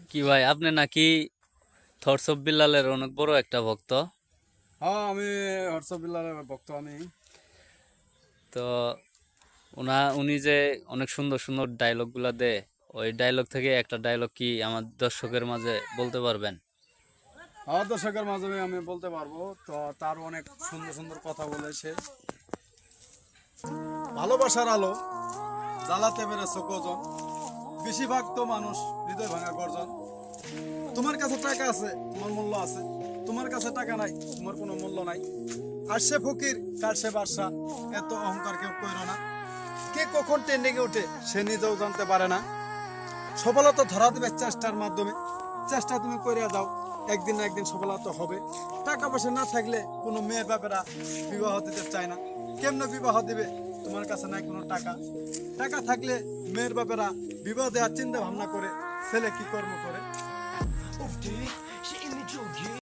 কি ভাই, আপনি নাকি থরস অফ বিল্লালের অনেক বড় একটা ভক্ত? হ্যাঁ, আমি হর্ষবিল্লার ভক্ত আমি। তো উনি যে অনেক সুন্দর সুন্দর ডায়লগ গুলা দেয়, ওই ডায়লগ থেকে একটা ডায়লগ কি আমার দর্শকের মাঝে বলতে পারবেন? হ্যাঁ, দর্শকের মাধ্যমে আমি বলতে পারবো। তো তার অনেক সুন্দর সুন্দর কথা বলেছে। ভালোবাসার আলো জ্বালাতে পেরেছ কজন, বেশিরভাগ তো মানুষ হৃদয় ভাঙা গর্জন। তোমার কাছে টাকা আছে, তোমার মূল্য আছে। তোমার কাছে টাকা নাই, তোমার কোনো মূল্য নাই। আর সে ফকির, কার সে বাদশা, এত অহংকার কেউ কইরো না। কে কখন ট্রেন্ডিংয়ে ওঠে সে নিজেও জানতে পারে না। সফলতা ধরা দেবে চেষ্টার মাধ্যমে। চেষ্টা তুমি করে যাও, একদিন না একদিন সফলতা হবে। টাকা পয়সা না থাকলে কোনো মেয়ের বাপেরা বিবাহ দিতে চায় না। কেমনে বিবাহ দিবে, তোমার কাছে নাই কোনো টাকা। টাকা থাকলে মেয়ের বাপেরা বিবাহ দেওয়ার চিন্তা ভাবনা করে, ছেলে কি কর্ম করে।